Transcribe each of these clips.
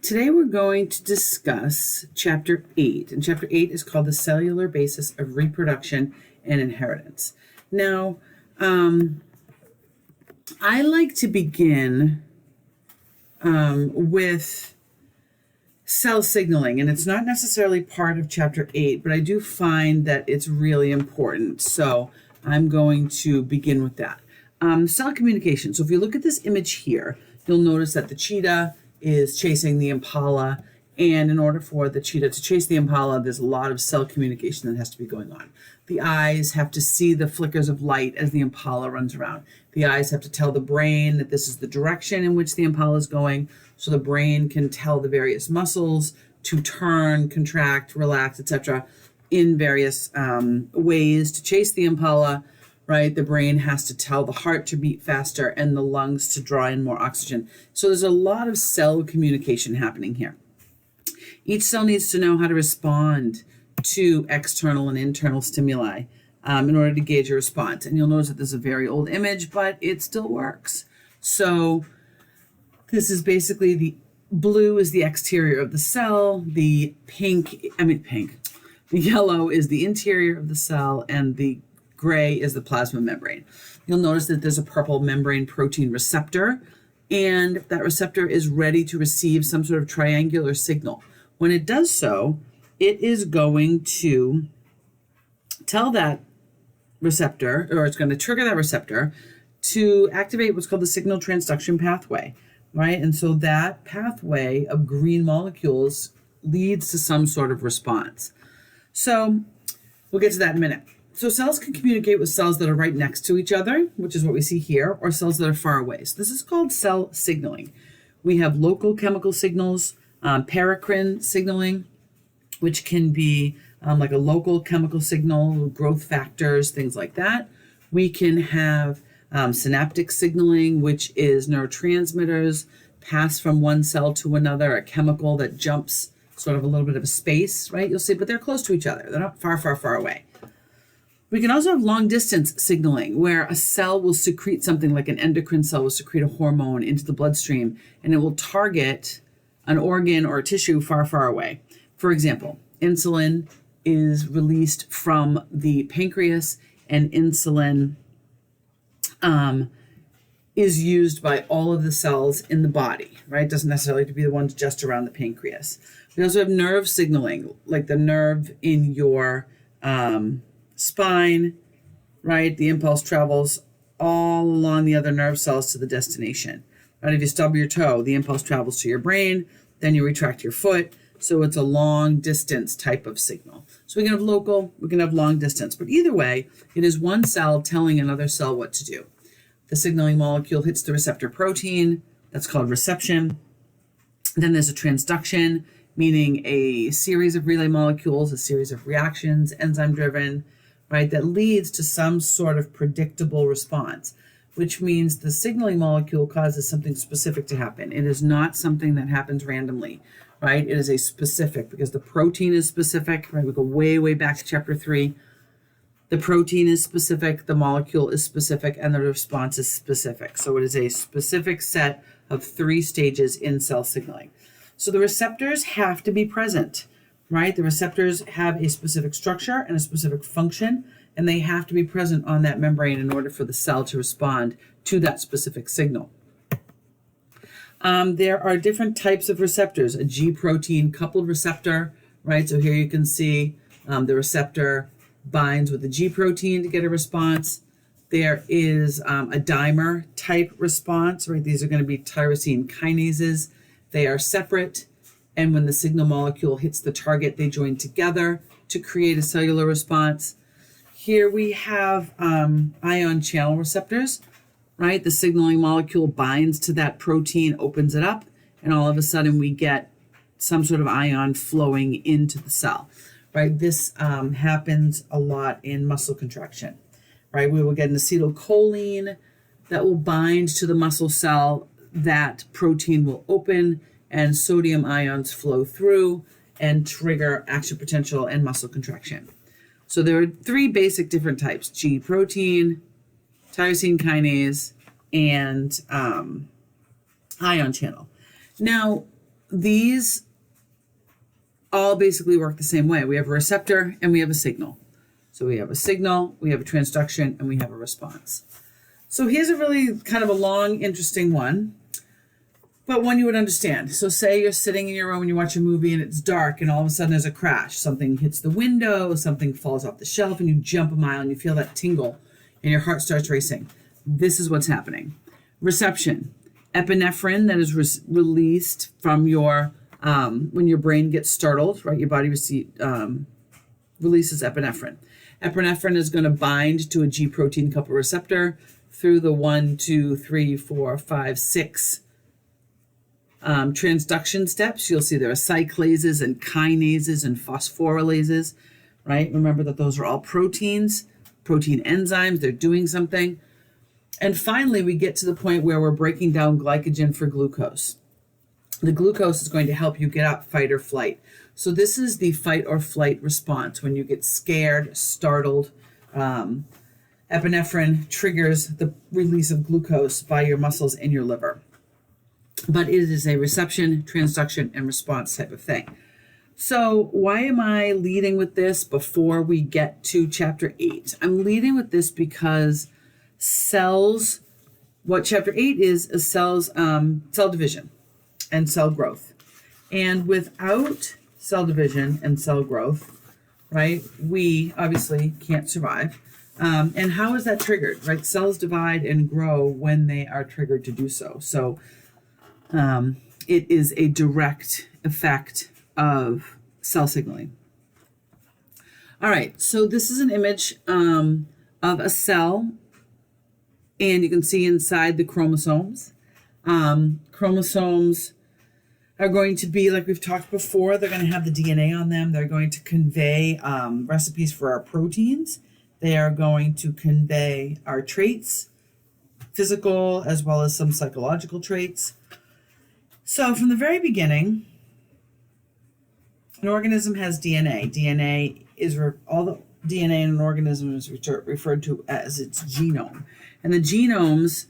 Today we're going to discuss Chapter 8, and Chapter 8 is called The Cellular Basis of Reproduction and Inheritance. Now, I like to begin with cell signaling, and it's not necessarily part of Chapter 8, but I do find that it's really important, so I'm going to begin with that. Cell communication. So if you look at this image here, you'll notice that the cheetah is chasing the impala, and in order for the cheetah to chase the impala, there's a lot of cell communication that has to be going on. The eyes have to see the flickers of light as the impala runs around. The eyes have to tell the brain that this is the direction in which the impala is going, so the brain can tell the various muscles to turn, contract, relax, etc. in various ways to chase the impala. Right, the brain has to tell the heart to beat faster and the lungs to draw in more oxygen. So there's a lot of cell communication happening here. Each cell needs to know how to respond to external and internal stimuli in order to gauge a response. And you'll notice that this is a very old image, but it still works. So this is basically the blue is the exterior of the cell, the yellow is the interior of the cell, and the gray is the plasma membrane. You'll notice that there's a purple membrane protein receptor, and that receptor is ready to receive some sort of triangular signal. When it does so, it is going to tell that receptor, or it's going to trigger that receptor to activate what's called the signal transduction pathway, right? And so that pathway of green molecules leads to some sort of response. So we'll get to that in a minute. So cells can communicate with cells that are right next to each other, which is what we see here, or cells that are far away. So this is called cell signaling. We have local chemical signals, paracrine signaling, which can be like a local chemical signal, growth factors, things like that. We can have synaptic signaling, which is neurotransmitters pass from one cell to another, a chemical that jumps sort of a little bit of a space, right? You'll see, but they're close to each other. They're not far, far, far away. We can also have long distance signaling, where a cell will secrete something like an endocrine cell will secrete a hormone into the bloodstream, and it will target an organ or a tissue far, far away. For example, insulin is released from the pancreas, and insulin is used by all of the cells in the body, right? It doesn't necessarily have to be the ones just around the pancreas. We also have nerve signaling, like the nerve in your spine, right? The impulse travels all along the other nerve cells to the destination, right? If you stub your toe, the impulse travels to your brain, then you retract your foot. So it's a long distance type of signal. So we can have local, we can have long distance, but either way, it is one cell telling another cell what to do. The signaling molecule hits the receptor protein, that's called reception. Then there's a transduction, meaning a series of relay molecules, a series of reactions, enzyme driven, right, that leads to some sort of predictable response, which means the signaling molecule causes something specific to happen. It is not something that happens randomly, right? It is a specific, because the protein is specific, right? We go way, way back to Chapter 3. The protein is specific, the molecule is specific, and the response is specific. So it is a specific set of 3 stages in cell signaling. So the receptors have to be present, right? The receptors have a specific structure and a specific function, and they have to be present on that membrane in order for the cell to respond to that specific signal. There are different types of receptors, a G protein coupled receptor, right? So here you can see the receptor binds with the G protein to get a response. There is a dimer type response, right? These are going to be tyrosine kinases. They are separate, and when the signal molecule hits the target, they join together to create a cellular response. Here we have ion channel receptors, right? The signaling molecule binds to that protein, opens it up, and all of a sudden we get some sort of ion flowing into the cell, right? This happens a lot in muscle contraction, right? We will get an acetylcholine that will bind to the muscle cell. That protein will open and sodium ions flow through and trigger action potential and muscle contraction. So there are 3 basic different types: G protein, tyrosine kinase, and ion channel. Now, these all basically work the same way. We have a receptor and we have a signal. So we have a signal, we have a transduction, and we have a response. So here's a really kind of a long, interesting one, but one you would understand. So say you're sitting in your room and you watch a movie and it's dark and all of a sudden there's a crash. Something hits the window, something falls off the shelf, and you jump a mile and you feel that tingle and your heart starts racing. This is what's happening. Reception. Epinephrine that is released from your, when your brain gets startled, right? Your body releases epinephrine. Epinephrine is going to bind to a G protein coupled receptor through the 1, 2, 3, 4, 5, 6 transduction steps. You'll see there are cyclases and kinases and phosphorylases, right? Remember that those are all proteins, protein enzymes. They're doing something. And finally, we get to the point where we're breaking down glycogen for glucose. The glucose is going to help you get up, fight or flight. So this is the fight or flight response when you get scared, startled. Epinephrine triggers the release of glucose by your muscles in your liver. But it is a reception, transduction, and response type of thing. So why am I leading with this before we get to chapter 8? I'm leading with this because cells, what chapter 8 is cells, cell division and cell growth. And without cell division and cell growth, right, we obviously can't survive. And how is that triggered, right? Cells divide and grow when they are triggered to do so. So it is a direct effect of cell signaling. All right, so this is an image of a cell, and you can see inside the chromosomes. Chromosomes are going to be, like we've talked before, they're going to have the DNA on them. They're going to convey recipes for our proteins. They are going to convey our traits, physical as well as some psychological traits. So from the very beginning, an organism has DNA. DNA is all the DNA in an organism is referred to as its genome. And the genomes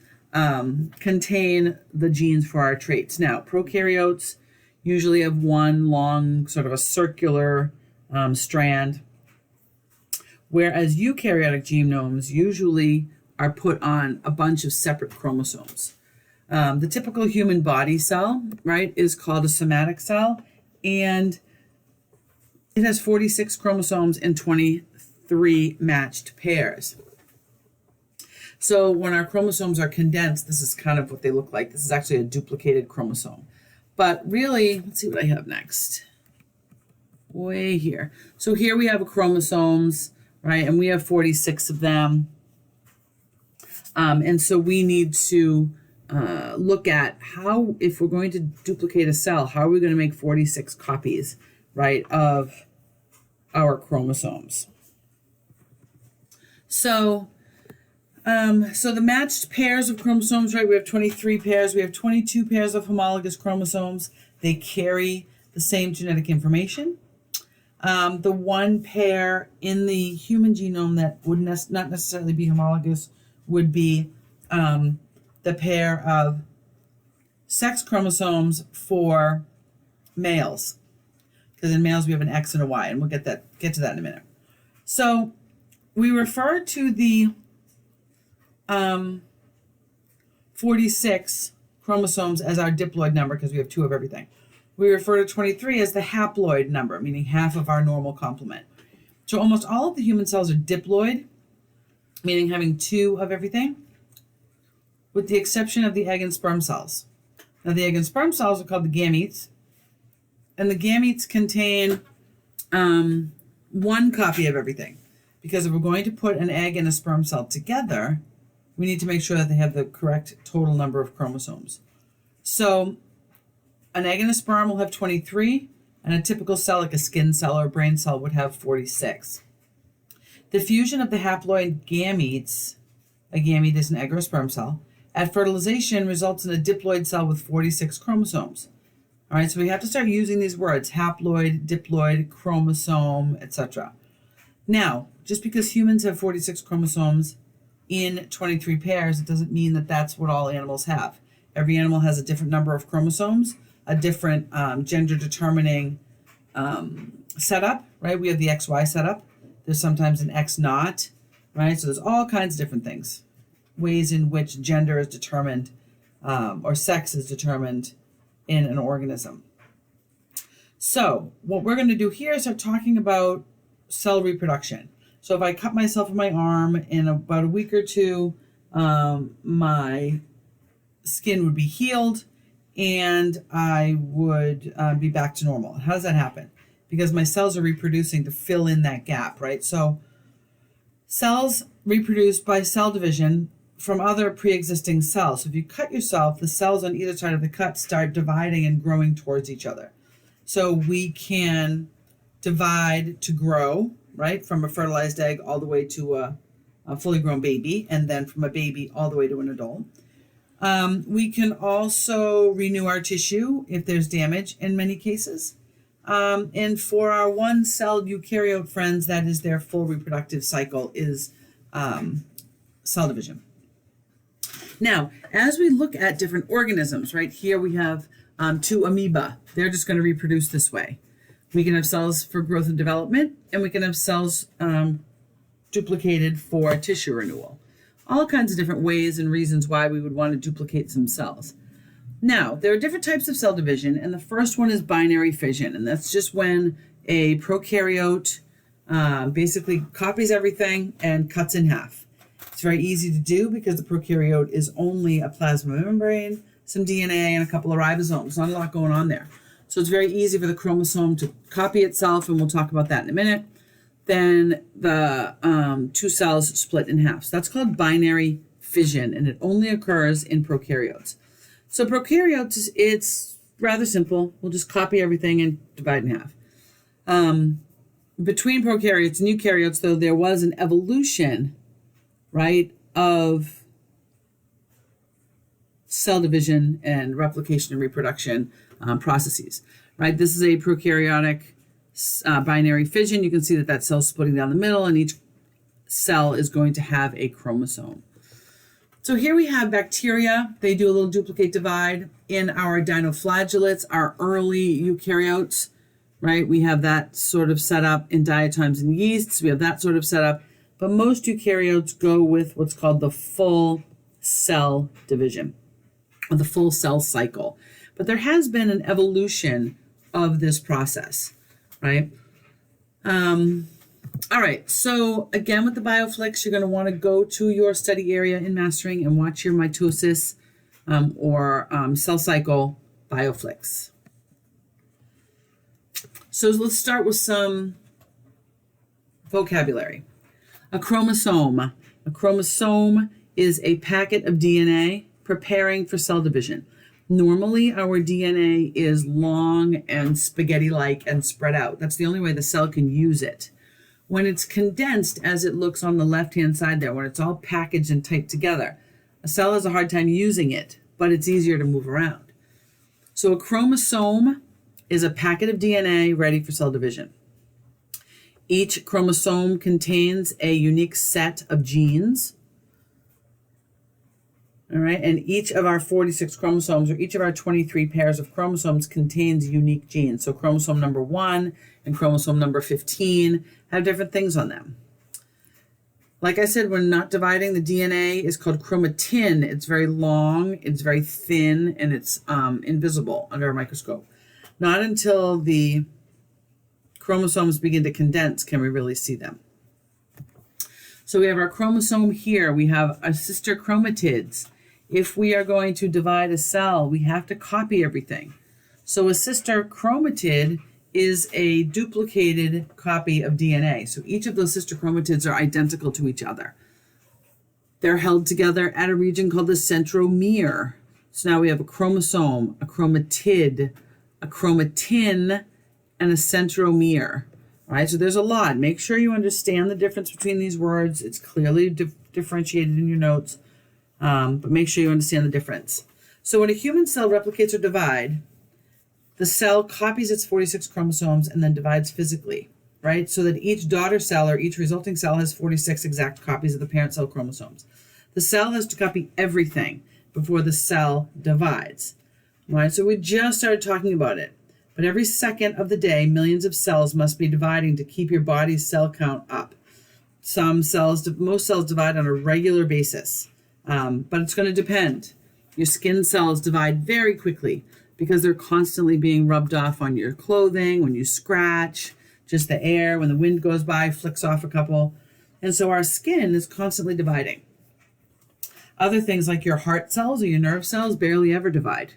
contain the genes for our traits. Now, prokaryotes usually have one long, sort of a circular strand, whereas eukaryotic genomes usually are put on a bunch of separate chromosomes. The typical human body cell, right, is called a somatic cell, and it has 46 chromosomes and 23 matched pairs. So when our chromosomes are condensed, this is kind of what they look like. This is actually a duplicated chromosome. But really, let's see what I have next. Way here. So here we have chromosomes, right? And we have 46 of them. And so we need to look at how, if we're going to duplicate a cell, how are we going to make 46 copies, right, of our chromosomes? So the matched pairs of chromosomes, right, we have 23 pairs. We have 22 pairs of homologous chromosomes. They carry the same genetic information. The one pair in the human genome that would not necessarily be homologous would be the pair of sex chromosomes for males. Because in males we have an X and a Y, and we'll get to that in a minute. So we refer to the 46 chromosomes as our diploid number because we have 2 of everything. We refer to 23 as the haploid number, meaning half of our normal complement. So almost all of the human cells are diploid, meaning having 2 of everything, with the exception of the egg and sperm cells. Now the egg and sperm cells are called the gametes, and the gametes contain 1 copy of everything. Because if we're going to put an egg and a sperm cell together, we need to make sure that they have the correct total number of chromosomes. So an egg and a sperm will have 23, and a typical cell, like a skin cell or a brain cell, would have 46. The fusion of the haploid gametes, a gamete is an egg or a sperm cell, at fertilization results in a diploid cell with 46 chromosomes. All right, so we have to start using these words: haploid, diploid, chromosome, etc. Now, just because humans have 46 chromosomes in 23 pairs, it doesn't mean that that's what all animals have. Every animal has a different number of chromosomes, a different gender determining setup, right? We have the XY setup. There's sometimes an X naught, right? So there's all kinds of different things, ways in which gender is determined or sex is determined in an organism. So what we're going to do here is start talking about cell reproduction. So if I cut myself in my arm, in about a week or two, my skin would be healed and I would be back to normal. How does that happen? Because my cells are reproducing to fill in that gap, right? So cells reproduce by cell division from other pre-existing cells. So if you cut yourself, the cells on either side of the cut start dividing and growing towards each other. So we can divide to grow, right? From a fertilized egg all the way to a fully grown baby, and then from a baby all the way to an adult. We can also renew our tissue if there's damage in many cases. And for our one-celled eukaryote friends, that is their full reproductive cycle is cell division. Now, as we look at different organisms, right, here we have two amoeba. They're just going to reproduce this way. We can have cells for growth and development, and we can have cells duplicated for tissue renewal. All kinds of different ways and reasons why we would want to duplicate some cells. Now, there are different types of cell division, and the first one is binary fission, and that's just when a prokaryote basically copies everything and cuts in half. It's very easy to do because the prokaryote is only a plasma membrane, some DNA, and a couple of ribosomes. Not a lot going on there. So it's very easy for the chromosome to copy itself, and we'll talk about that in a minute. Then the two cells split in half. So that's called binary fission, and it only occurs in prokaryotes. So prokaryotes, it's rather simple. We'll just copy everything and divide in half. Between prokaryotes and eukaryotes, though, there was an evolution, right, of cell division and replication and reproduction processes, right? This is a prokaryotic binary fission. You can see that cell's splitting down the middle, and each cell is going to have a chromosome. So here we have bacteria. They do a little duplicate divide. In our dinoflagellates, our early eukaryotes, right? We have that sort of setup in diatoms and yeasts. We have that sort of setup. But most eukaryotes go with what's called the full cell division, or the full cell cycle. But there has been an evolution of this process, right? All right, so again with the bioflicks, you're going to want to go to your study area in mastering and watch your mitosis or cell cycle bioflicks. So let's start with some vocabulary. A chromosome. A chromosome is a packet of DNA preparing for cell division. Normally, our DNA is long and spaghetti-like and spread out. That's the only way the cell can use it. When it's condensed, as it looks on the left-hand side there, when it's all packaged and typed together, a cell has a hard time using it, but it's easier to move around. So a chromosome is a packet of DNA ready for cell division. Each chromosome contains a unique set of genes. All right, and each of our 46 chromosomes, or each of our 23 pairs of chromosomes, contains unique genes. So chromosome number 1 and chromosome number 15 have different things on them. Like I said, we're not dividing. The DNA is called chromatin. It's very long, it's very thin, and it's invisible under a microscope. Not until the chromosomes begin to condense can we really see them. So we have our chromosome here. We have our sister chromatids. If we are going to divide a cell, we have to copy everything. So a sister chromatid is a duplicated copy of DNA. So each of those sister chromatids are identical to each other. They're held together at a region called the centromere. So now we have a chromosome, a chromatid, a chromatin, and a centromere. All right, so there's a lot. Make sure you understand the difference between these words. It's clearly differentiated in your notes, but make sure you understand the difference. So when a human cell replicates or divides, the cell copies its 46 chromosomes and then divides physically, right? So that each daughter cell or each resulting cell has 46 exact copies of the parent cell chromosomes. The cell has to copy everything before the cell divides. Right, so we just started talking about it. But every second of the day, millions of cells must be dividing to keep your body's cell count up. Most cells divide on a regular basis, but it's going to depend. Your skin cells divide very quickly because they're constantly being rubbed off on your clothing, when you scratch, just the air, when the wind goes by, flicks off a couple. And so our skin is constantly dividing. Other things like your heart cells or your nerve cells barely ever divide.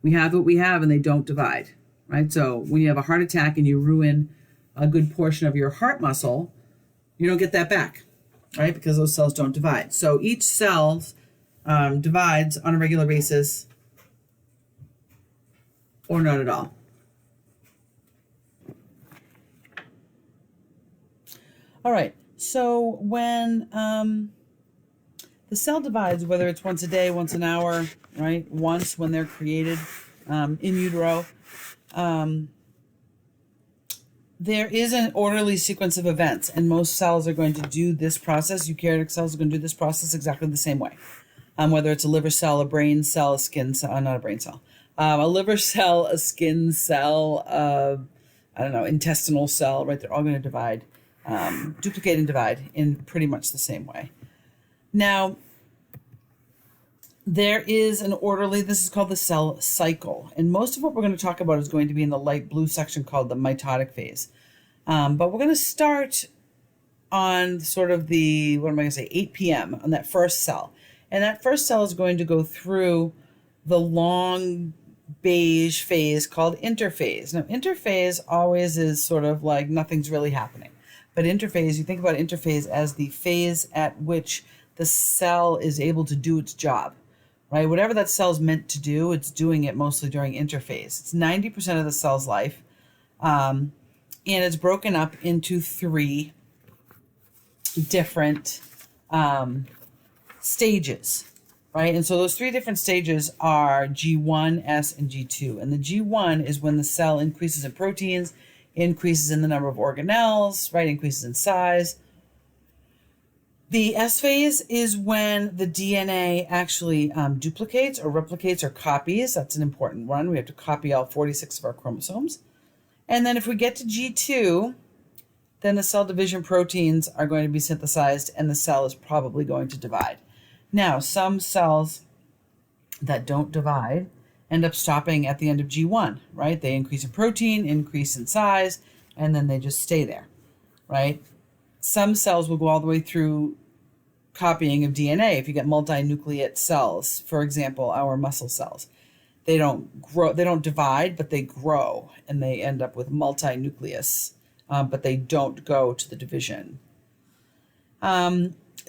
We have what we have and they don't divide, right? So when you have a heart attack and you ruin a good portion of your heart muscle, you don't get that back, right? Because those cells don't divide. So each cell divides on a regular basis or not at all. All right, so when the cell divides, whether it's once a day, once an hour, right? Once when they're created in utero, there is an orderly sequence of events, and most cells are going to do this process. Eukaryotic cells are going to do this process exactly the same way. Whether it's a liver cell, a brain cell, a skin cell, not a brain cell, a liver cell, a skin cell, I don't know, intestinal cell, right? They're all going to divide, duplicate and divide in pretty much the same way. Now, there is an orderly, this is called the cell cycle. And most of what we're going to talk about is going to be in the light blue section called the mitotic phase. But we're going to start on sort of the, 8 p.m. on that first cell. And that first cell is going to go through the long beige phase called interphase. Now, interphase always is sort of like nothing's really happening. But interphase, you think about interphase as the phase at which the cell is able to do its job, right? Whatever that cell's meant to do, it's doing it mostly during interphase. It's 90% of the cell's life, and it's broken up into 3 different stages, right? And so those 3 different stages are G1, S, and G2. And the G1 is when the cell increases in proteins, increases in the number of organelles, right? Increases in size. The S phase is when the DNA actually duplicates or replicates or copies. That's an important one. We have to copy all 46 of our chromosomes. And then if we get to G2, then the cell division proteins are going to be synthesized and the cell is probably going to divide. Now, some cells that don't divide end up stopping at the end of G1, right? They increase in protein, increase in size, and then they just stay there, right? Some cells will go all the way through copying of DNA. If you get multinucleate cells, for example, our muscle cells, they don't grow, they don't divide, but they grow and they end up with multinucleus, but they don't go to the division.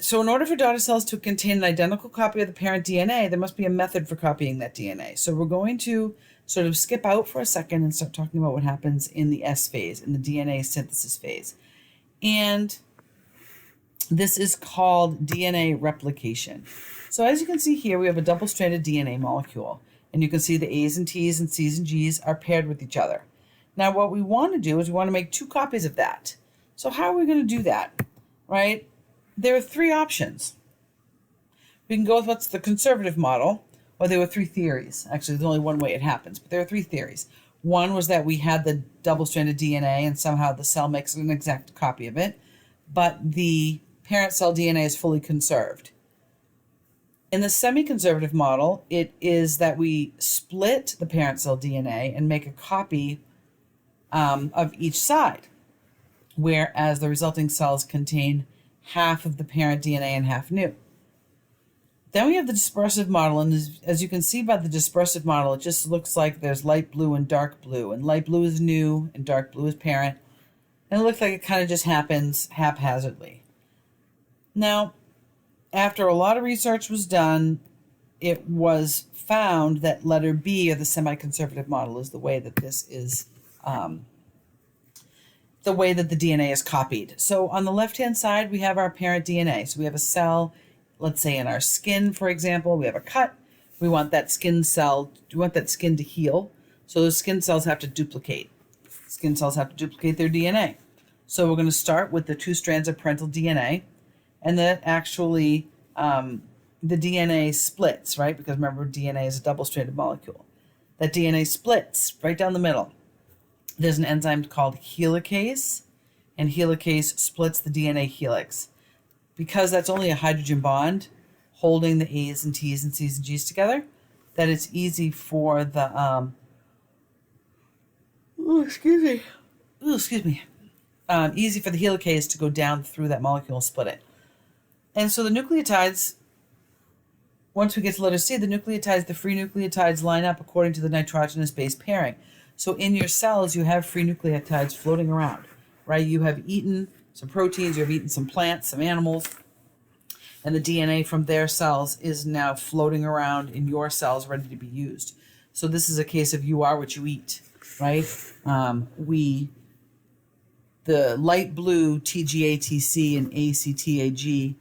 So in order for daughter cells to contain an identical copy of the parent DNA, there must be a method for copying that DNA. So we're going to sort of skip out for a second and start talking about what happens in the S phase, in the DNA synthesis phase. And this is called DNA replication. So as you can see here, we have a double-stranded DNA molecule. And you can see the A's and T's and C's and G's are paired with each other. Now what we want to do is we want to make 2 copies of that. So how are we going to do that, right? There are 3 options. We can go with what's the conservative model, or there were 3 theories. Actually, there's only one way it happens, but there are 3 theories. One was that we had the double-stranded DNA and somehow the cell makes an exact copy of it, but the parent cell DNA is fully conserved. In the semi-conservative model, it is that we split the parent cell DNA and make a copy of each side, whereas the resulting cells contain half of the parent DNA and half new. Then we have the dispersive model, and as you can see by the dispersive model, it just looks like there's light blue and dark blue, and light blue is new and dark blue is parent, and it looks like it kind of just happens haphazardly. Now, after a lot of research was done, it was found that letter B, or the semi-conservative model, is the way that this is, the way that the DNA is copied. So on the left-hand side, we have our parent DNA. So we have a cell, let's say in our skin, for example, we have a cut. We want that skin cell, we want that skin to heal. So those skin cells have to duplicate. Skin cells have to duplicate their DNA. So we're going to start with the 2 strands of parental DNA. And that actually, the DNA splits, right? Because remember, DNA is a double-stranded molecule. that DNA splits right down the middle. There's an enzyme called helicase, and helicase splits the DNA helix. Because that's only a hydrogen bond holding the A's and T's and C's and G's together, that it's easy for the easy for the helicase to go down through that molecule and split it. And so the nucleotides, once we get to letter C, the nucleotides, the free nucleotides line up according to the nitrogenous base pairing. So in your cells, you have free nucleotides floating around, right? You have eaten some proteins, you have eaten some plants, some animals, and the DNA from their cells is now floating around in your cells ready to be used. So this is a case of you are what you eat, right? The light blue TGATC and ACTAG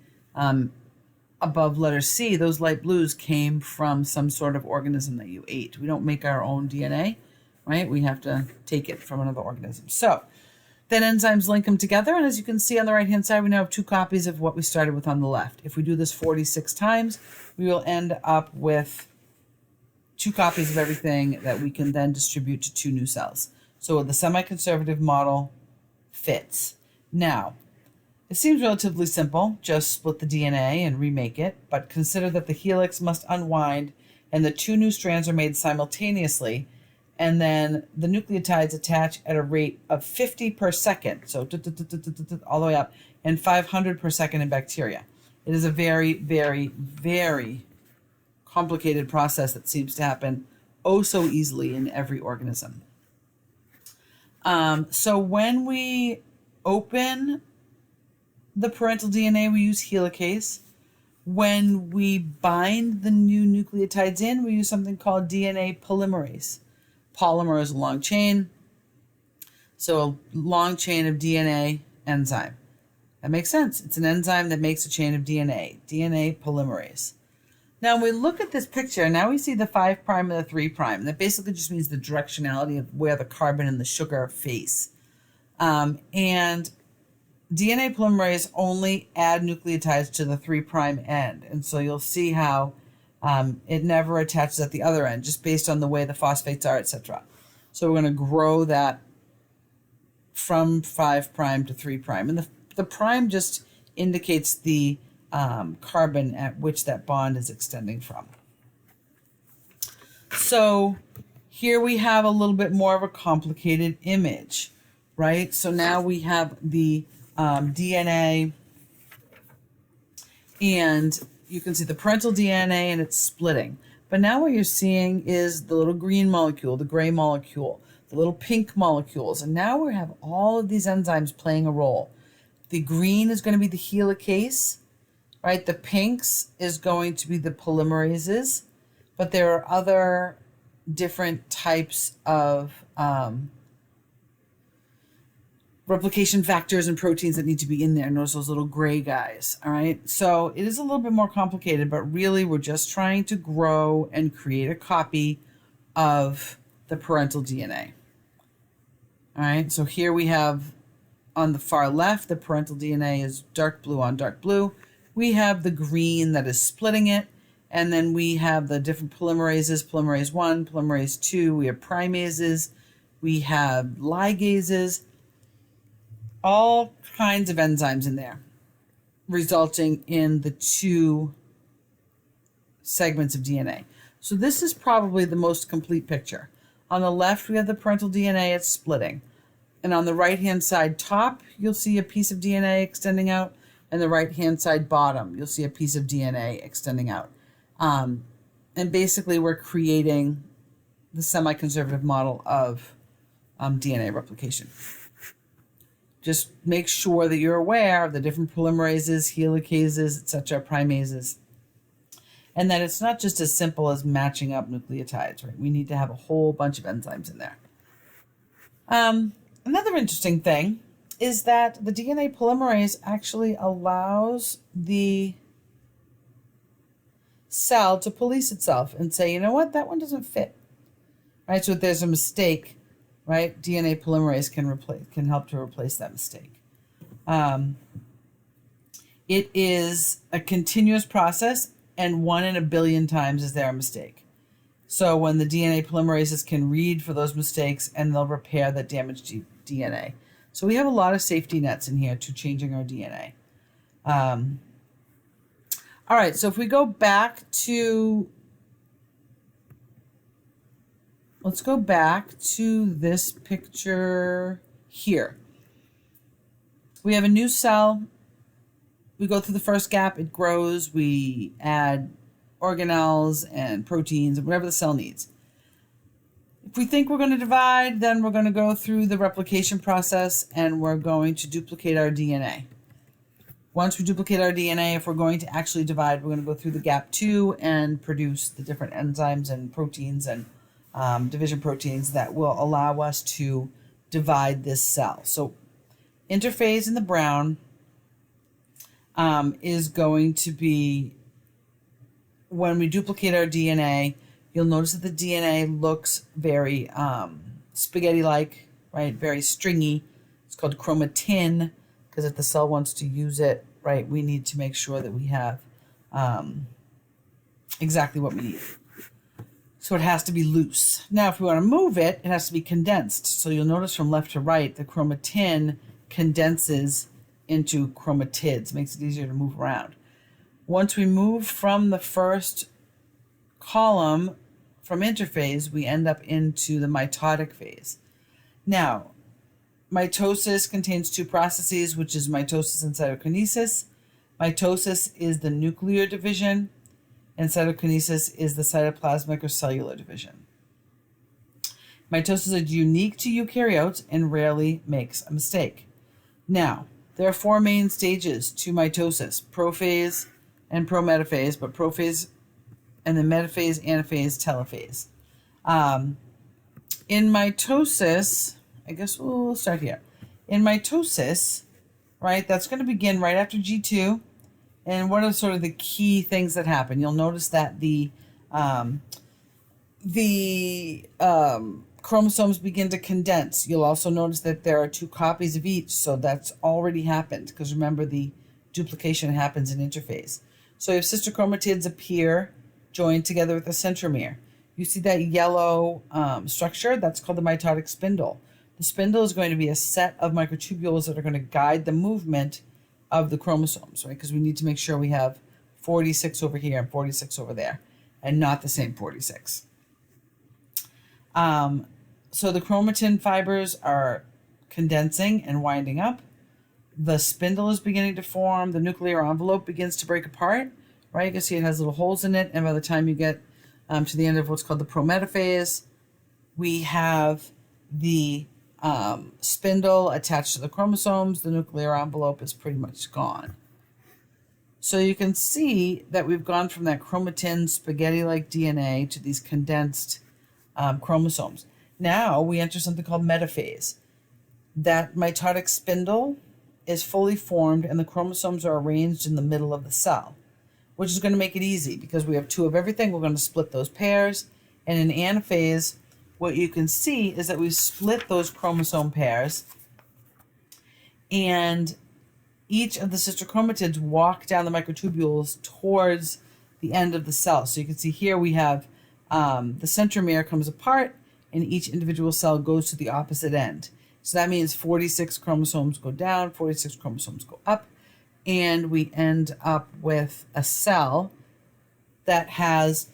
above letter C, those light blues came from some sort of organism that you ate. We don't make our own DNA, right? We have to take it from another organism. So then enzymes link them together, and as you can see on the right-hand side, we now have 2 copies of what we started with on the left. If we do this 46 times, we will end up with 2 copies of everything that we can then distribute to 2 new cells. So the semi-conservative model fits. Now, it seems relatively simple, just split the DNA and remake it, but consider that the helix must unwind and the 2 new strands are made simultaneously, and then the nucleotides attach at a rate of 50 per second, so all the way up, and 500 per second in bacteria. It is a very, very, very complicated process that seems to happen oh so easily in every organism. So when we open the parental DNA, we use helicase. When we bind the new nucleotides in, we use something called DNA polymerase. Polymer is a long chain, so a long chain of DNA enzyme. That makes sense. It's an enzyme that makes a chain of DNA, DNA polymerase. Now, when we look at this picture, now we see the 5' and the 3'. That basically just means the directionality of where the carbon and the sugar face. And DNA polymerase only add nucleotides to the 3' end. And so you'll see how it never attaches at the other end, just based on the way the phosphates are, etc. So we're going to grow that from 5' to 3'. And the prime just indicates the carbon at which that bond is extending from. So here we have a little bit more of a complicated image, right? So now we have the DNA, and you can see the parental DNA and it's splitting. But now what you're seeing is the little green molecule, the gray molecule, the little pink molecules. And now we have all of these enzymes playing a role. The green is going to be the helicase, right? The pinks is going to be the polymerases, but there are other different types of replication factors and proteins that need to be in there. Notice those little gray guys, all right? So it is a little bit more complicated, but really we're just trying to grow and create a copy of the parental DNA. All right, so here we have on the far left, the parental DNA is dark blue on dark blue. We have the green that is splitting it, and then we have the different polymerases, polymerase 1, polymerase 2, we have primases, we have ligases, all kinds of enzymes in there, resulting in the 2 segments of DNA. So this is probably the most complete picture. On the left, we have the parental DNA, it's splitting. And on the right-hand side top, you'll see a piece of DNA extending out, and the right-hand side bottom, you'll see a piece of DNA extending out. And basically, we're creating the semi-conservative model of DNA replication. Just make sure that you're aware of the different polymerases, helicases, etc., primases, and that it's not just as simple as matching up nucleotides, right? We need to have a whole bunch of enzymes in there. Another interesting thing is that the DNA polymerase actually allows the cell to police itself and say, you know what, that one doesn't fit, right? So if there's a mistake, right, DNA polymerase can help to replace that mistake. It is a continuous process, and 1 in a billion times is there a mistake. So when the DNA polymerases can read for those mistakes and they'll repair the damaged DNA. So we have a lot of safety nets in here to changing our DNA. All right, so if we go back to, let's go back to this picture here. We have a new cell. We go through the first gap, it grows, we add organelles and proteins and whatever the cell needs. If we think we're going to divide, then we're going to go through the replication process and we're going to duplicate our DNA. Once we duplicate our DNA, if we're going to actually divide, we're going to go through the gap 2 and produce the different enzymes and proteins and division proteins that will allow us to divide this cell. So interphase in the brown is going to be when we duplicate our DNA. You'll notice that the DNA looks very spaghetti-like, right? Very stringy. It's called chromatin because if the cell wants to use it, right, we need to make sure that we have exactly what we need. So it has to be loose. Now, if we want to move it, it has to be condensed. So you'll notice from left to right, the chromatin condenses into chromatids, makes it easier to move around. Once we move from the first column from interphase, we end up into the mitotic phase. Now, mitosis contains 2 processes, which is mitosis and cytokinesis. Mitosis is the nuclear division, and cytokinesis is the cytoplasmic or cellular division. Mitosis is unique to eukaryotes and rarely makes a mistake. Now, there are 4 main stages to mitosis: prophase and prometaphase, but prophase and then metaphase, anaphase, telophase. In mitosis, I guess we'll start here. In mitosis, right, that's going to begin right after G2. And what are sort of the key things that happen? You'll notice that the chromosomes begin to condense. You'll also notice that there are 2 copies of each, so that's already happened, because remember the duplication happens in interphase. So if sister chromatids appear joined together with a centromere, you see that yellow structure? That's called the mitotic spindle. The spindle is going to be a set of microtubules that are going to guide the movement of the chromosomes, right? Because we need to make sure we have 46 over here and 46 over there, and not the same 46. So the chromatin fibers are condensing and winding up. The spindle is beginning to form. The nuclear envelope begins to break apart, right? You can see it has little holes in it. And by the time you get to the end of what's called the prometaphase, we have the spindle attached to the chromosomes. The nuclear envelope is pretty much gone. So you can see that we've gone from that chromatin spaghetti-like DNA to these condensed chromosomes. Now we enter something called metaphase. That mitotic spindle is fully formed and the chromosomes are arranged in the middle of the cell, which is going to make it easy because we have 2 of everything. We're going to split those pairs. And in anaphase, what you can see is that we've split those chromosome pairs, and each of the sister chromatids walk down the microtubules towards the end of the cell. So you can see here we have the centromere comes apart and each individual cell goes to the opposite end. So that means 46 chromosomes go down, 46 chromosomes go up, and we end up with a cell that has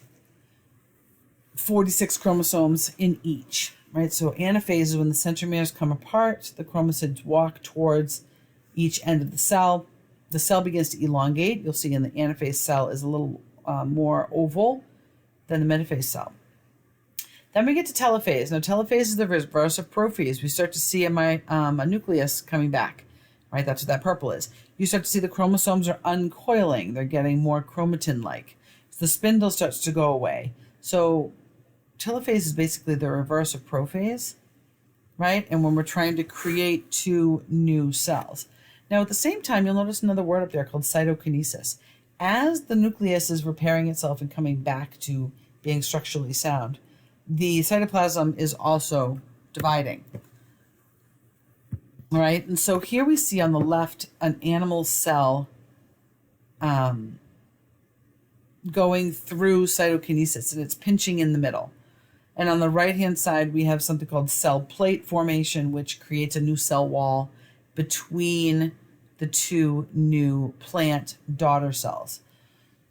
46 chromosomes in each, right? So anaphase is when the centromeres come apart, the chromatids walk towards each end of the cell. The cell begins to elongate. You'll see in the anaphase cell is a little more oval than the metaphase cell. Then we get to telophase. Now telophase is the reverse of prophase. We start to see a nucleus coming back, right? That's what that purple is. You start to see the chromosomes are uncoiling. They're getting more chromatin-like. So the spindle starts to go away. So telophase is basically the reverse of prophase, right? And when we're trying to create 2 new cells. Now at the same time, you'll notice another word up there called cytokinesis. As the nucleus is repairing itself and coming back to being structurally sound, the cytoplasm is also dividing. All right, and so here we see on the left an animal cell going through cytokinesis, and it's pinching in the middle. And on the right-hand side, we have something called cell plate formation, which creates a new cell wall between the two new plant daughter cells.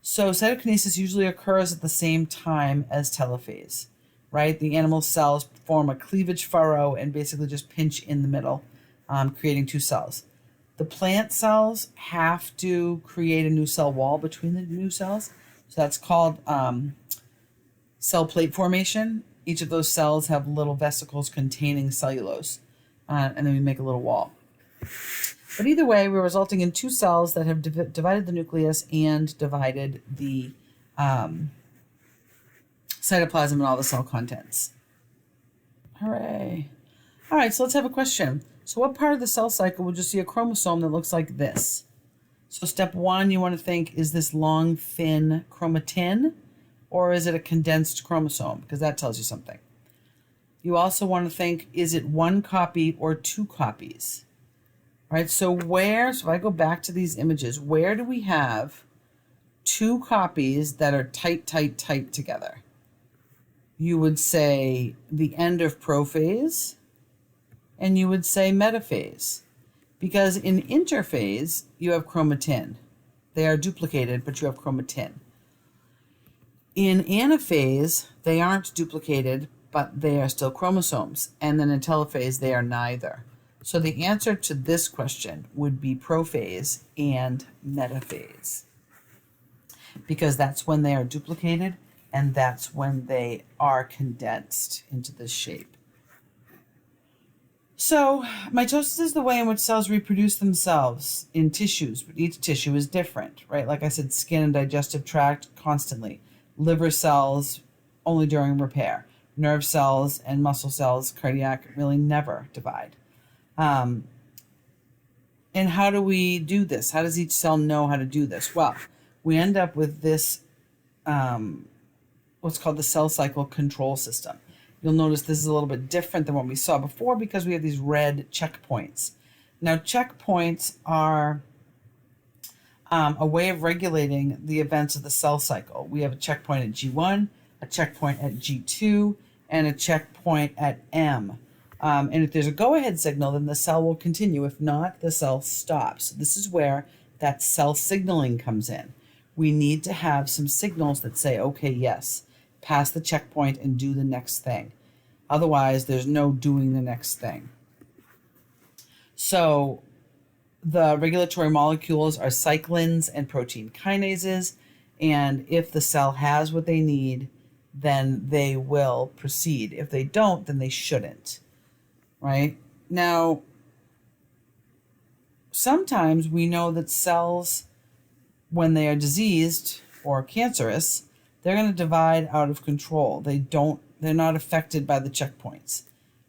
So cytokinesis usually occurs at the same time as telophase, right? The animal cells form a cleavage furrow and basically just pinch in the middle, creating two cells. The plant cells have to create a new cell wall between the new cells. So that's called cell plate formation. Each of those cells have little vesicles containing cellulose, and then we make a little wall. But either way, we're resulting in two cells that have divided the nucleus and divided the cytoplasm and all the cell contents. Hooray. All right, so let's have a question. So what part of the cell cycle would you see a chromosome that looks like this? So step one, you want to think, is this long, thin chromatin, or is it a condensed chromosome? Because that tells you something. You also want to think, is it one copy or two copies? All right, so if I go back to these images, where do we have two copies that are tight together? You would say the end of prophase, and you would say metaphase. Because in interphase, you have chromatin. They are duplicated, but you have chromatin. In anaphase, they aren't duplicated, but they are still chromosomes. And then in telophase, they are neither. So the answer to this question would be prophase and metaphase, because that's when they are duplicated, and that's when they are condensed into this shape. So mitosis is the way in which cells reproduce themselves in tissues, but each tissue is different, right? Like I said, skin and digestive tract constantly. Liver cells only during repair. Nerve cells and muscle cells, cardiac, really never divide. And how do we do this? How does each cell know how to do this? Well, we end up with this, what's called the cell cycle control system. You'll notice this is a little bit different than what we saw before because we have these red checkpoints. Now, checkpoints are a way of regulating the events of the cell cycle. We have a checkpoint at G1, a checkpoint at G2, and a checkpoint at M. And if there's a go-ahead signal, then the cell will continue. If not, the cell stops. This is where that cell signaling comes in. We need to have some signals that say, okay, yes, pass the checkpoint and do the next thing. Otherwise, there's no doing the next thing. So the regulatory molecules are cyclins and protein kinases, and if the cell has what they need, then they will proceed. If they don't, then they shouldn't, right? Now, sometimes we know that cells, when they are diseased or cancerous, they're going to divide out of control. They're not affected by the checkpoints,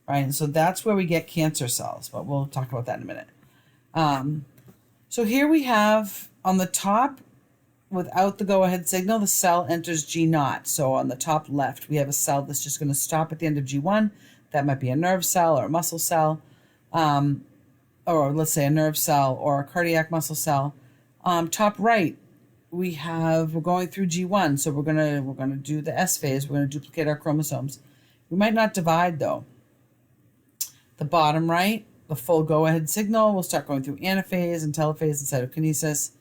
right? And so that's where we get cancer cells, but we'll talk about that in a minute. So here we have on the top, without the go-ahead signal, the cell enters G0. So on the top left, we have a cell that's just going to stop at the end of G1. That might be a nerve cell or a muscle cell, or let's say a nerve cell or a cardiac muscle cell. Top right, we're going through G1, so we're gonna do the S phase. We're gonna duplicate our chromosomes. We might not divide though. The bottom right, the full go-ahead signal, we'll start going through anaphase and telophase and cytokinesis.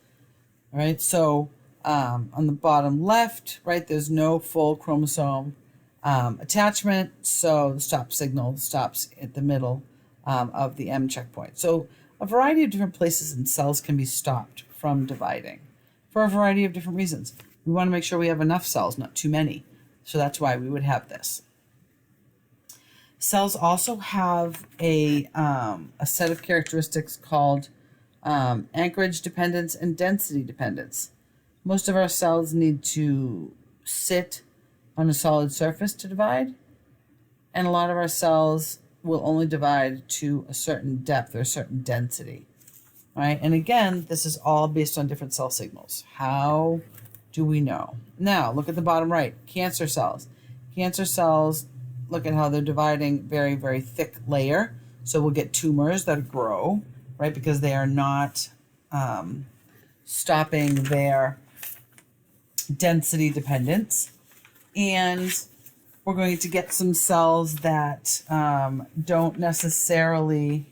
All right, so on the bottom left, right, there's no full chromosome attachment, so the stop signal stops at the middle of the M checkpoint. So a variety of different places in cells can be stopped from dividing for a variety of different reasons. We want to make sure we have enough cells, not too many. So that's why we would have this. Cells also have a set of characteristics called anchorage dependence and density dependence. Most of our cells need to sit on a solid surface to divide, and a lot of our cells will only divide to a certain depth or a certain density. Right? And again, this is all based on different cell signals. How do we know? Now, look at the bottom right, cancer cells. Cancer cells, look at how they're dividing very, very thick layer. So we'll get tumors that grow, right? Because they are not stopping their density dependence. And we're going to get some cells that don't necessarily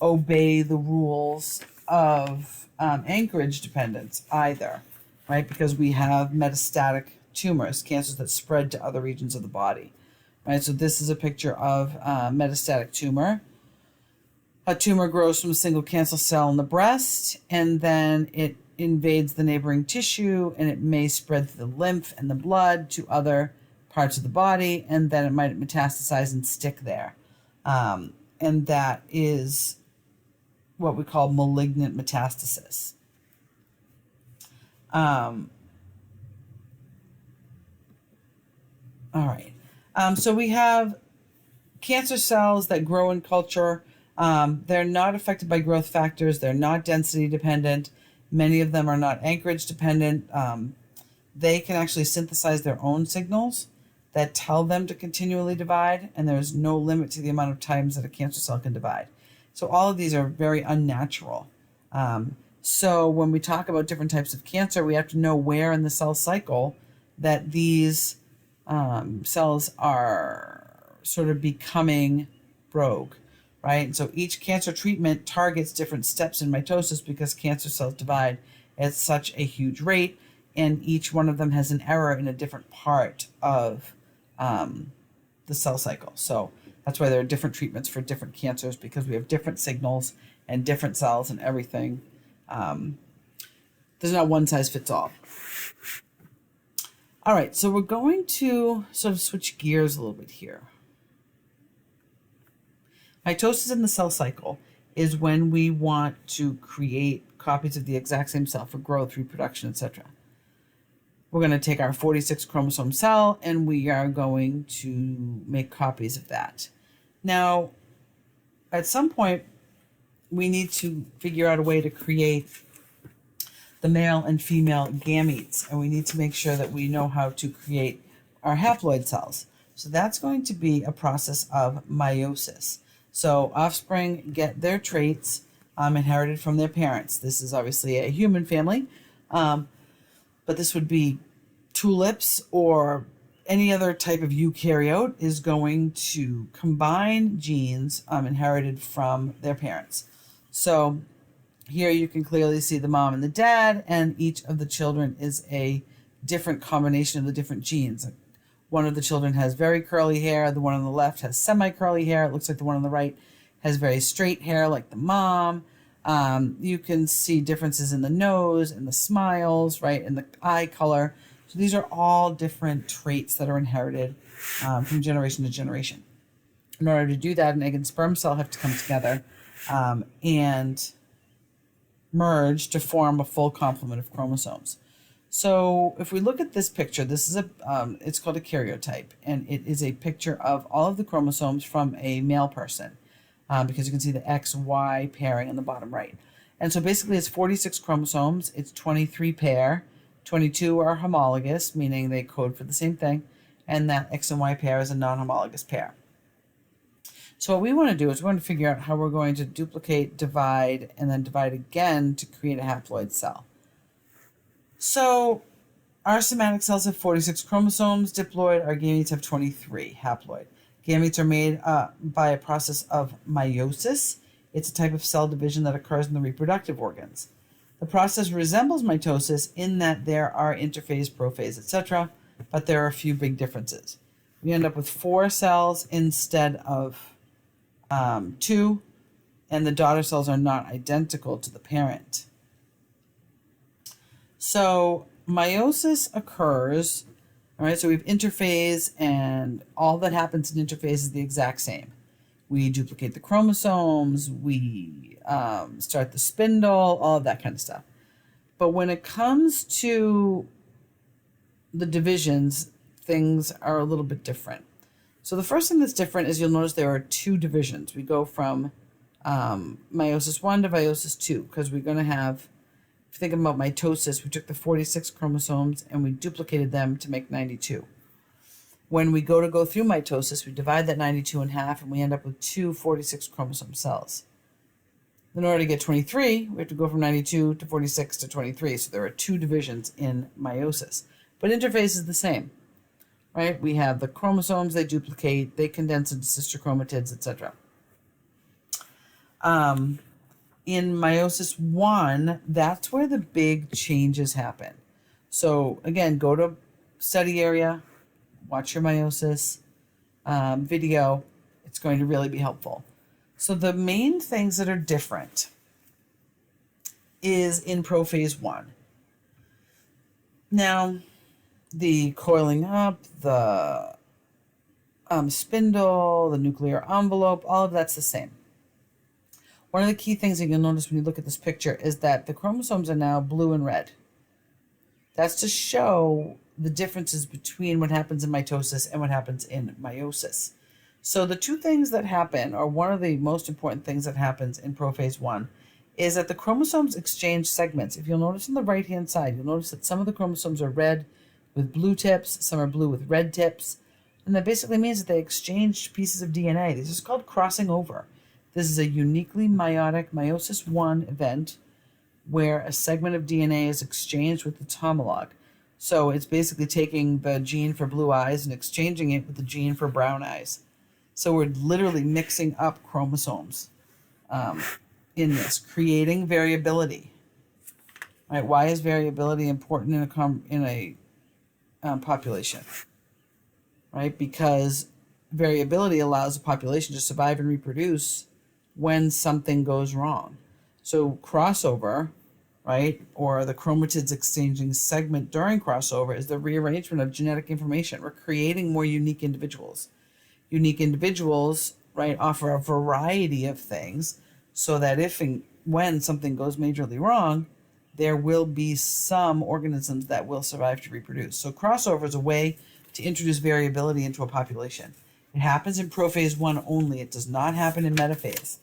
obey the rules of anchorage dependence either, right? Because we have metastatic tumors, cancers that spread to other regions of the body, right? So this is a picture of metastatic tumor. A tumor grows from a single cancer cell in the breast, and then it invades the neighboring tissue, and it may spread through the lymph and the blood to other parts of the body, and then it might metastasize and stick there. And that is what we call malignant metastasis. All right. So we have cancer cells that grow in culture. They're not affected by growth factors. They're not density dependent. Many of them are not anchorage dependent. They can actually synthesize their own signals that tell them to continually divide, and there's no limit to the amount of times that a cancer cell can divide. So all of these are very unnatural. So when we talk about different types of cancer, we have to know where in the cell cycle that these cells are sort of becoming rogue, right? And so each cancer treatment targets different steps in mitosis because cancer cells divide at such a huge rate, and each one of them has an error in a different part of the cell cycle. So that's why there are different treatments for different cancers, because we have different signals and different cells and everything. There's not one size fits all. All right, so we're going to sort of switch gears a little bit here. Mitosis in the cell cycle is when we want to create copies of the exact same cell for growth, reproduction, etc. We're going to take our 46 chromosome cell and we are going to make copies of that. Now, at some point, we need to figure out a way to create the male and female gametes, and we need to make sure that we know how to create our haploid cells. So that's going to be a process of meiosis. So offspring get their traits inherited from their parents. This is obviously a human family, but this would be tulips or any other type of eukaryote is going to combine genes inherited from their parents. So here you can clearly see the mom and the dad, and each of the children is a different combination of the different genes. One of the children has very curly hair. The one on the left has semi-curly hair. It looks like the one on the right has very straight hair like the mom. You can see differences in the nose and the smiles, right, and the eye color. So these are all different traits that are inherited from generation to generation. In order to do that, an egg and sperm cell have to come together and merge to form a full complement of chromosomes. So if we look at this picture, this is it's called a karyotype, and it is a picture of all of the chromosomes from a male person, because you can see the XY pairing on the bottom right. And so basically it's 46 chromosomes, it's 23 pair, 22 are homologous, meaning they code for the same thing, and that X and Y pair is a non-homologous pair. So what we want to do is we want to figure out how we're going to duplicate, divide, and then divide again to create a haploid cell. So our somatic cells have 46 chromosomes. Diploid, our gametes have 23 haploid. Gametes are made by a process of meiosis. It's a type of cell division that occurs in the reproductive organs. The process resembles mitosis in that there are interphase, prophase, etc., but there are a few big differences. We end up with 4 cells instead of 2, and the daughter cells are not identical to the parent. So meiosis occurs, all right, so we have interphase, and all that happens in interphase is the exact same. We duplicate the chromosomes, we start the spindle, all of that kind of stuff. But when it comes to the divisions, things are a little bit different. So the first thing that's different is you'll notice there are 2 divisions. We go from meiosis 1 to meiosis 2, because we're going to have, if you think about mitosis, we took the 46 chromosomes and we duplicated them to make 92. When we go through mitosis, we divide that 92 in half and we end up with 2 46 chromosome cells. In order to get 23, we have to go from 92 to 46 to 23. So there are 2 divisions in meiosis. but interphase is the same, right? We have the chromosomes, they duplicate, they condense into sister chromatids, etc. In meiosis 1, that's where the big changes happen. So again, go to study area, watch your meiosis video. It's going to really be helpful. So the main things that are different is in prophase 1. Now, the coiling up, the spindle, the nuclear envelope, all of that's the same. One of the key things that you'll notice when you look at this picture is that the chromosomes are now blue and red. That's to show the differences between what happens in mitosis and what happens in meiosis. So the two things that happen, or one of the most important things that happens in prophase 1, is that the chromosomes exchange segments. If you'll notice on the right-hand side, you'll notice that some of the chromosomes are red with blue tips, some are blue with red tips, and that basically means that they exchange pieces of DNA. This is called crossing over. This is a uniquely meiotic meiosis 1 event where a segment of DNA is exchanged with its homologue. So it's basically taking the gene for blue eyes and exchanging it with the gene for brown eyes. So we're literally mixing up chromosomes in this, creating variability. Right? Why is variability important in a population? Right? Because variability allows a population to survive and reproduce when something goes wrong. So crossover, right, or the chromatids exchanging segment during crossover is the rearrangement of genetic information. We're creating more unique individuals. Unique individuals, right, offer a variety of things so that if and when something goes majorly wrong, there will be some organisms that will survive to reproduce. So crossover is a way to introduce variability into a population. It happens in prophase 1 only. It does not happen in metaphase.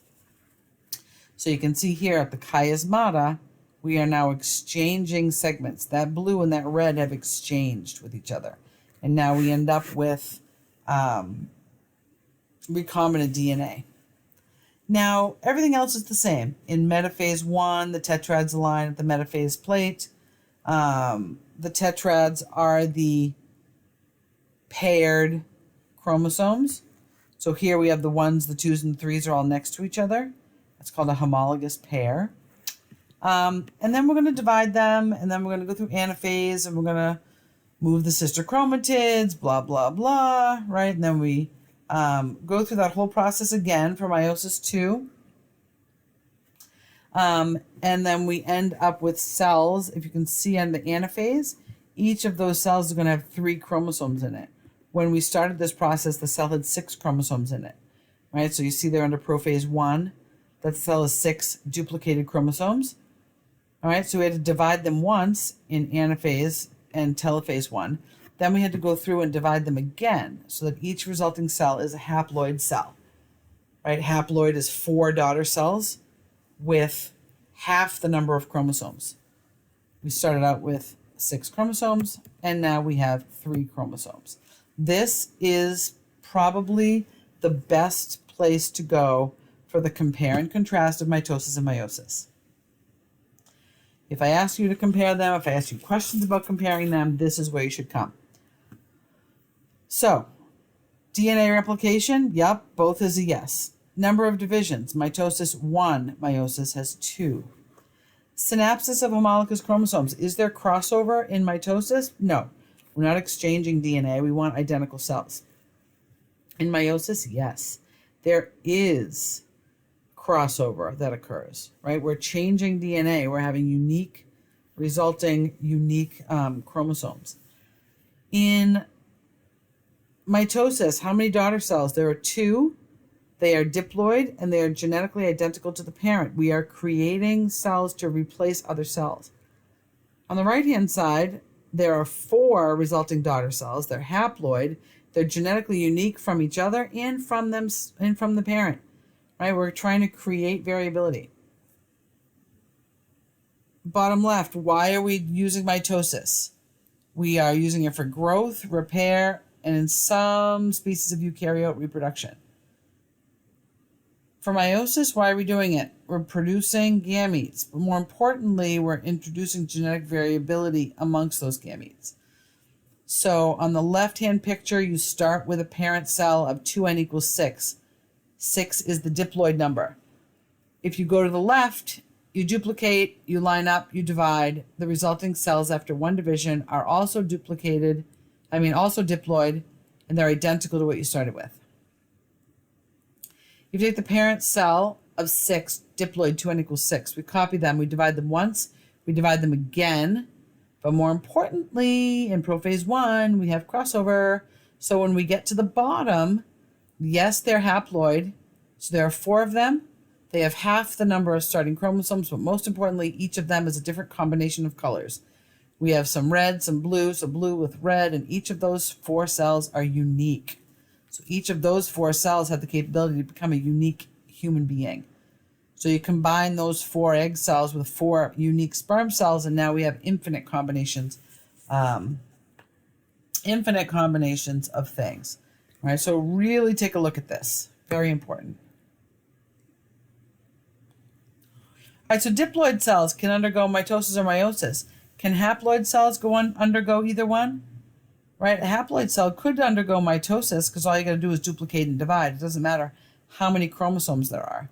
So you can see here at the chiasmata, we are now exchanging segments. That blue and that red have exchanged with each other. And now we end up with recombinant DNA. Now, everything else is the same. In metaphase 1, the tetrads align at the metaphase plate. The tetrads are the paired chromosomes. So here we have the 1s, the 2s, and the 3s are all next to each other. It's called a homologous pair. And then we're going to divide them, and then we're going to go through anaphase, and we're going to move the sister chromatids, blah, blah, blah, right? And then we go through that whole process again for meiosis 2. And then we end up with cells. If you can see on the anaphase, each of those cells is going to have 3 chromosomes in it. When we started this process, the cell had 6 chromosomes in it, right? So you see there under prophase 1, that cell has 6 duplicated chromosomes. All right, so we had to divide them once in anaphase and telophase 1. Then we had to go through and divide them again so that each resulting cell is a haploid cell. Right? Haploid is 4 daughter cells with half the number of chromosomes. We started out with 6 chromosomes, and now we have 3 chromosomes. This is probably the best place to go for the compare and contrast of mitosis and meiosis. If I ask you to compare them, if I ask you questions about comparing them, this is where you should come. So, DNA replication, yep, both is a yes. Number of divisions, mitosis 1, meiosis has 2. Synapsis of homologous chromosomes, is there crossover in mitosis? No, we're not exchanging DNA, we want identical cells. In meiosis, yes, there is crossover that occurs, right? We're changing DNA. We're having resulting unique chromosomes. In mitosis, how many daughter cells? There are 2. They are diploid, and they are genetically identical to the parent. We are creating cells to replace other cells. On the right-hand side, there are 4 resulting daughter cells. They're haploid. They're genetically unique from each other and from the parent. Right? We're trying to create variability. Bottom left, why are we using mitosis? We are using it for growth, repair, and in some species of eukaryote, reproduction. For meiosis, why are we doing it? We're producing gametes, but more importantly, we're introducing genetic variability amongst those gametes. So on the left-hand picture, you start with a parent cell of 2n equals 6. 6 is the diploid number. If you go to the left, you duplicate, you line up, you divide. The resulting cells after one division are also diploid, and they're identical to what you started with. If you take the parent cell of 6, diploid 2n equals 6, we copy them, we divide them once, we divide them again, but more importantly, in prophase 1, we have crossover. So when we get to the bottom, yes, they're haploid, so there are 4 of them. They have half the number of starting chromosomes, but most importantly, each of them is a different combination of colors. We have some red, some blue, so blue with red, and each of those 4 cells are unique. So each of those 4 cells have the capability to become a unique human being. So you combine those 4 egg cells with 4 unique sperm cells, and now we have infinite combinations of things. All right, so really take a look at this. Very important. All right, so diploid cells can undergo mitosis or meiosis. Can haploid cells undergo either one? Right, a haploid cell could undergo mitosis because all you got to do is duplicate and divide. It doesn't matter how many chromosomes there are.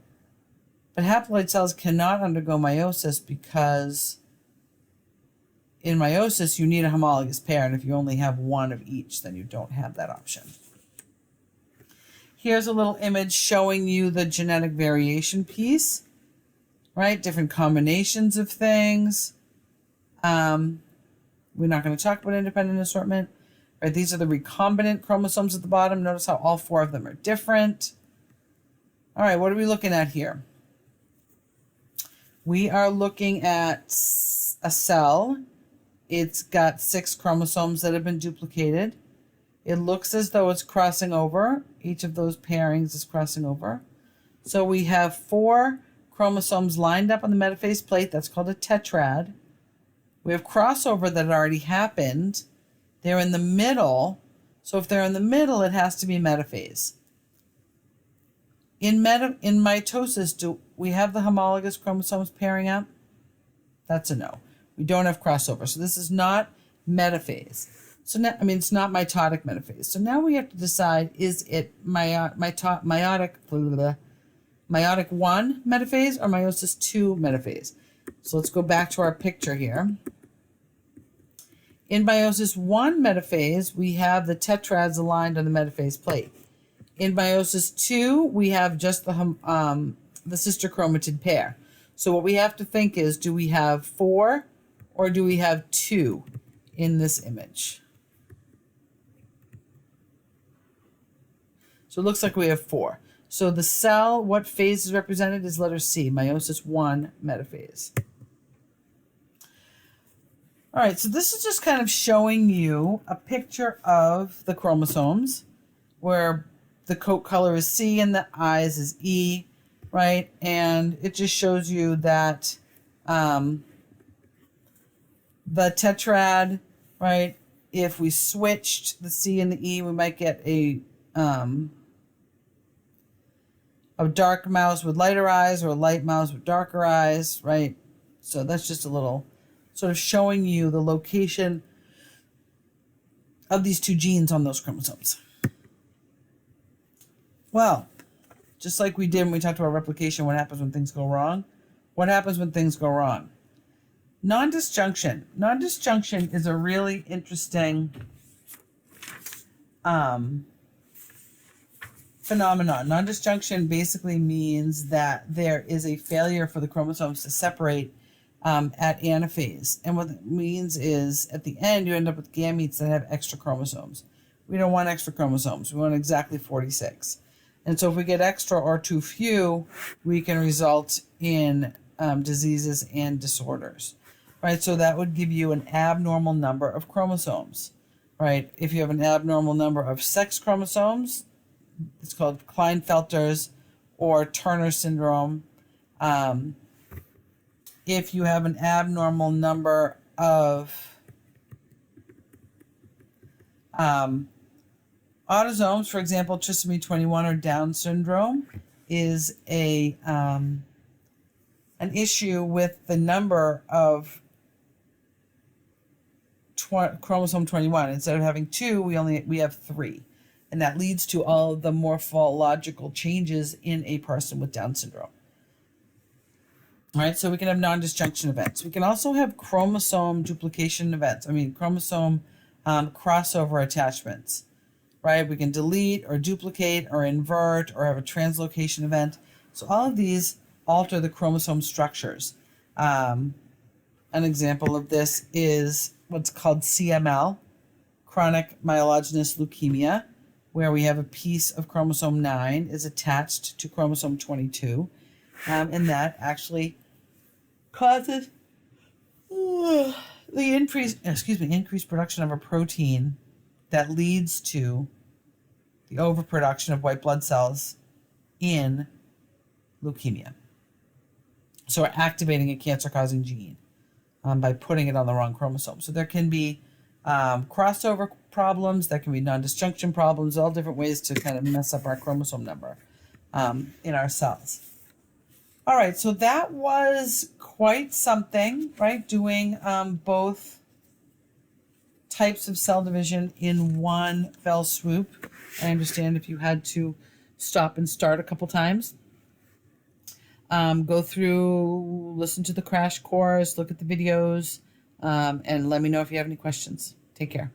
But haploid cells cannot undergo meiosis because in meiosis you need a homologous pair, and if you only have one of each, then you don't have that option. Here's a little image showing you the genetic variation piece, right? Different combinations of things. We're not going to talk about independent assortment. Right, these are the recombinant chromosomes at the bottom. Notice how all 4 of them are different. All right, what are we looking at here? We are looking at a cell. It's got 6 chromosomes that have been duplicated. It looks as though it's crossing over. Each of those pairings is crossing over. So we have 4 chromosomes lined up on the metaphase plate. That's called a tetrad. We have crossover that already happened. They're in the middle. So if they're in the middle, it has to be metaphase. In mitosis, do we have the homologous chromosomes pairing up? That's a no. We don't have crossover. So this is not metaphase. So now, it's not mitotic metaphase. So now we have to decide, is it meiotic 1 metaphase or meiosis 2 metaphase? So let's go back to our picture here. In meiosis 1 metaphase, we have the tetrads aligned on the metaphase plate. In meiosis 2, we have just the sister chromatid pair. So what we have to think is, do we have 4 or do we have 2 in this image? So it looks like we have 4. So the cell, what phase is represented is letter C, meiosis 1 metaphase. All right, so this is just kind of showing you a picture of the chromosomes where the coat color is C and the eyes is E, right? And it just shows you that the tetrad, right? If we switched the C and the E, we might get a dark mouse with lighter eyes or a light mouse with darker eyes, right? So that's just a little sort of showing you the location of these 2 genes on those chromosomes. Well, just like we did when we talked about replication, what happens when things go wrong? What happens when things go wrong? Non-disjunction. Non-disjunction is a really interesting phenomenon. Non-disjunction basically means that there is a failure for the chromosomes to separate at anaphase. And what it means is, at the end, you end up with gametes that have extra chromosomes. We don't want extra chromosomes. We want exactly 46. And so if we get extra or too few, we can result in diseases and disorders, right? So that would give you an abnormal number of chromosomes, right? If you have an abnormal number of sex chromosomes, it's called Klinefelter's or Turner syndrome. If you have an abnormal number of autosomes, for example, trisomy 21 or Down syndrome is an issue with the number of chromosome 21. Instead of having 2, we have 3. And that leads to all of the morphological changes in a person with Down syndrome. All right, so we can have non-disjunction events. We can also have chromosome duplication events. Chromosome crossover attachments, right? We can delete or duplicate or invert or have a translocation event. So all of these alter the chromosome structures. An example of this is what's called CML, chronic myelogenous leukemia, where we have a piece of chromosome 9 is attached to chromosome 22, and that actually causes the increased production of a protein that leads to the overproduction of white blood cells in leukemia. So we're activating a cancer-causing gene by putting it on the wrong chromosome. So there can be crossover problems, there can be non-disjunction problems, all different ways to kind of mess up our chromosome number in our cells. All right, so that was quite something, right? Doing both types of cell division in one fell swoop. I understand if you had to stop and start a couple times. Go through, listen to the crash course, look at the videos, and let me know if you have any questions. Take care.